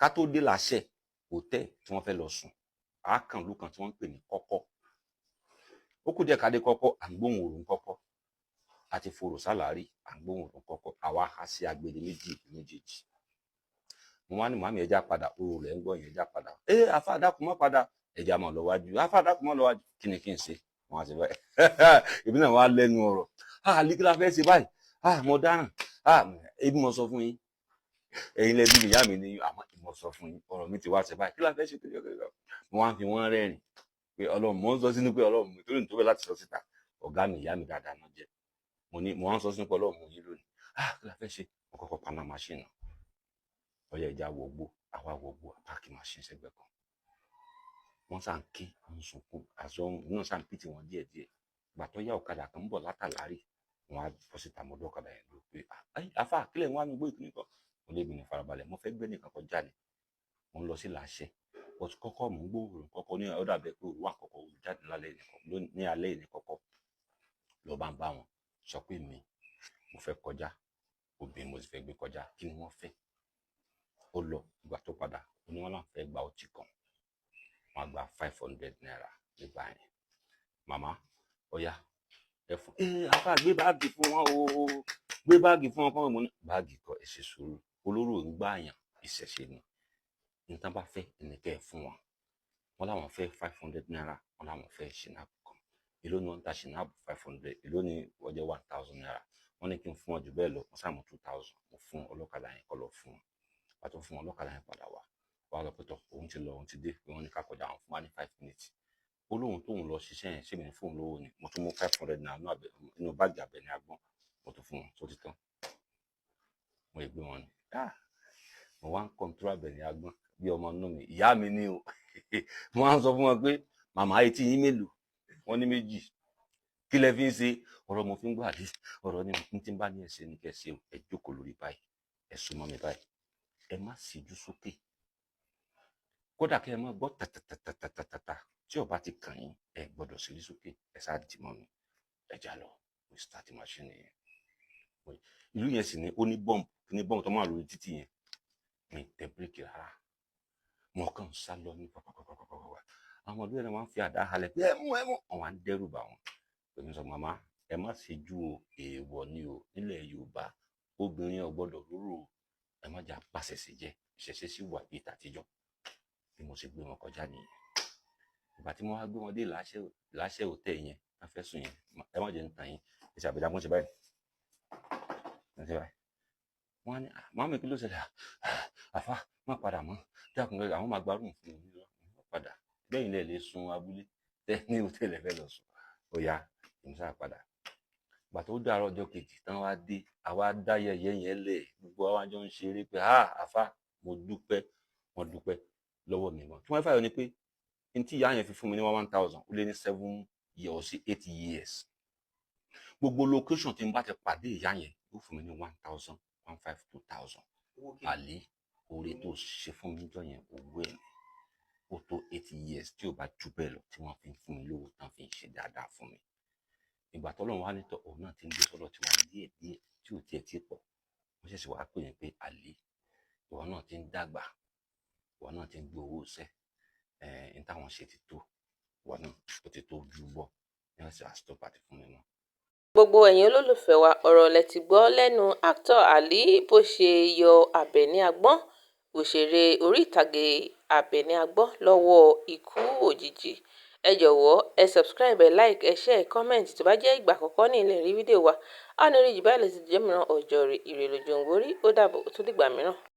ká tó dé Láṣẹ hòtẹ́ẹ̀ tí wọ́n fẹ́ lọ sùn á kàn lù kan tí wọ́n ń pè ní Kọ́kọ́. Ó kù díẹ̀ ká dé Kọ́kọ́, à ń gbóhùn òrùn Kọ́kọ́, a ti forò sálárì, à ń gbóhùn òrùn Kọ́kọ́, àwa há sí agbede méjèèjì. Mo wá ní màmí ẹja padà, oòrùn rẹ̀ ń gbọ́ yẹn, ẹja padà. Àfáà dákun má padà, ẹja máa lọ wájú, àfáà dákun má lọ wájú. Kí ni kí n ṣe? Wọ́n á ṣe báyìí. Èmi náà wá lẹ́nu ọ̀rọ̀. Àlí kí la fẹ́ ṣe báyìí? Mo dáràn. Ebi mo sọ fún yín. Ẹ̀yin lẹbi ìyá mi ni, àmọ́ mo sọ fún yín, ọ̀rọ̀ mi ti wá ṣe báyìí. Kí la fẹ́ ṣe? Mo wá fi wọ́n rẹ́rìn pé Ọlọ́run, mo ń sọ sínú pé Ọlọ́run mi torí nítorí láti sọ síta. Ọ̀gá mi, ìyá mi dáadáa náà jẹ́. Mo wá ń sọ sínú pé Ọlọ́run mo yí lónìí. Kí la fẹ́ ṣe? Mo kọ́kọ́ paná máṣíìnì. Ọya ìjà wọgbó, àwa wọgbó, páàkì máṣíìnì sẹ́gbẹ̀ẹ́ kan. Wọ́n sá ń ké, wọ́n sunkún, àṣọ náà sá ń pìtì wọn díẹ̀díẹ̀. Ìgbà tó yá ọ̀kadà kan ń bọ̀ látàlárí, wọ́n á bọ́ síta mọ́dọ́ ọ̀kadà yẹn ló pé àfáà kílẹ̀ ń wá mi gbé ìkíní kan. Mo lé mi ní farabalẹ̀, mo fẹ́ gbé nìkan kọjá ni. Mo ń lọ sí Láṣẹ. But Kọ́kọ́ mò ń gbóòórùn Kọ́kọ́ ní ọ̀dà bẹ́ẹ̀ pé òru wà Kọ́kọ́ jáde ní alẹ́ ní Kọ́kọ́. Lọ bá ń bá wọn sọ pé mo fẹ́ kọjá, obìnrin mo sì fẹ́ gbé kọjá, kí ni wọ́n fẹ́? Ó lọ, ìgbà tó padà ó ní wọ́n náà fẹ́ gba ọtí kan, wọ́n á gba 500 naira nígbà yẹn. Màmá ọya ẹ fún àfáà gbé báàgì fún wọn o, gbé báàgì fún wọn kọ́. Mo ní báàgì kọ́, ẹ ṣe sùúrù, olóró ń gbà yàn, ìṣẹ̀ṣe ni nǹkan bá fẹ́ ẹnìkẹ́ ẹ̀ fún wọn. Wọ́n láwọn fẹ́ 500 naira, wọ́n láwọn fẹ́ ṣìnáàbù kan. Èló ni wọ́n ń ta ṣìnáàbù? 500. Èló ni wọ́n jẹ́ 1000 naira. Wọ́n ní kí n fún wọn jù bẹ́ẹ̀ lọ, wọ́n sàmú 2000. Mo fún ọlọ́kadà yẹn kọ́ lọ fún wọn. Pàtó fún ọlọ́kadà yẹn padà wá. Wá lọ pẹ̀tọ̀, òun ti lọ, òun ti dé, pé wọ́n ní ká kọjá, àwọn fún wa ní 5 minutes. Ó lóhun tóun lọ ṣiṣẹ́ yẹn, ṣé mi ní fóun lówó ni? Mo tún mú 500 naira nínú báàgì Àbẹ̀ní Agbọ́n, mo tún fún wọn, tó ti tán. Mo gbé wọn ni. Mo wá ń kọ́ńtúrò Àbẹ̀ní Agbọ́n bí ọmọ inú mi, ìyá mi ni o. Mo wá ń sọ fún wọn pé màmá etí yín mélòó? Wọ́n ní méjì. Kí lẹ fi ń ṣe? Ọ̀rọ̀ mo fi ń gbàdí, ọ̀rọ̀ ni mo ti ń bá ní ẹsẹ̀ ní kẹsẹ̀, ẹ jókòó lórí báyìí, ẹ súnmọ́ mi báyìí, ẹ má ṣíjú sókè. Kódà kí ẹ má gbọ́ tàtàtàtàtàtà tí ó bá ti kàn yín, ẹ gbọ́dọ̀ ṣíjú sókè, ẹ sá dì mọ́ mi, ẹ já lọ. We start the machine yẹn. Ìlú yẹn sì ni ó ní bọ́ǹbù tó máa lórí títì yẹn. Mi tẹ bíréèkì rárá. Mo kàn ń sá lọ ní pàpàpàpàpàpà. Àwọn ọdún yẹn máa ń fi àdá halẹ̀ pé ẹ mú. Àwọn á ń dẹ́rù bà wọ́n. Èmi sọ màmá ẹ má ṣíjú o, èèwọ̀ ni o, nílẹ̀ Yorùbá obìnrin ò gbọ́dọ̀ róró o, ẹ má jà pàṣẹ sí jẹ, ìṣẹ̀ṣe sì wà bí tàtijọ́. Bí mo ṣe gbé wọn kọjá nìyẹn. Ìgbà tí mo wá gbé wọn dé Láṣẹ hòtẹ́ẹ̀ yẹn, wọ́n fẹ́ sùn yẹn, ẹ má jẹ́ ń tàn yín, ẹ ṣàbẹ̀dá wọ́n ṣe báyìí. Wọ́n á ní màmá kí ló ṣẹlẹ̀? Àfá má padà mọ́, dákun lọ, àwọn máa gbárùn fún mi lọ padà. Lẹ́yìn lẹ lè sun abúlé tẹ́ ní hòtẹ́ẹ̀lì fẹ́ lọ sùn. Ó yá, èmi sáà padà. Ìgbà tó dàárọ̀ ọjọ́ kejì tán wá dé, àwa dá yẹ̀yẹ́ yẹn lẹ̀, gbogbo àwa jọ ń ṣeré pé àfá mo dúpẹ́, wọ́n dúpẹ́ lọ́wọ́ mi mọ́. Tí wọ́n fàyọ ni pé ní tí ìyá yẹn fi fún mi ní 1000, ó lé ní 7 years sí 8 years. Gbogbo location tí n bá ti pàdé ìyá yẹn ó fún mi ní 1000, 1500, 2000. Àlí oore tó ṣe fún mi jọ yẹn owó ẹ̀ ó tó 8 years tí ò bá jù bẹ́ẹ̀ lọ tí wọ́n fi ń fún mi lówó tán fi ń ṣe dáadáa fún mi. Ìgbà tọ́lọ́run wá nítọ̀ òun náà ti ń gbé sọ́dọ̀ tí wọ́n díẹ̀ tí ò tiẹ̀ tí pọ̀. Wọ́n ṣẹ̀ṣẹ̀ wá pè yẹn pé Àlí ìwọ náà ti ń dàgbà, ìwọ náà ti ń gbé owó sẹ́, ní táwọn ṣe ti tó, ìwọ náà ó ti tó ojú bọ̀, ní ọ̀sẹ̀ àstop àti fún mi náà. Gbogbo ẹ̀yin olólùfẹ́ wa, ọ̀rọ̀ lẹ ti gbọ́ lẹ́nu actor Ali bó ṣe yọ Àbẹ̀ní Agbọ́n, òṣèré orí ìtàgé Àbẹ̀ní Agbọ́n lọ́wọ́ ikú òjijì. Ẹ jọ̀wọ́ ẹ subscribe, ẹ like, ẹ share, ẹ comment tó bá jẹ́ ìgbà àkọ́kọ́ ní ilẹ̀ rí fídíò wa. A ní orí jù báyìí lọ sí ìjọ́ mìíràn ọjọ́ ire lójú ń gorí. Ó dàbọ̀, ó tún dìgbà mìíràn.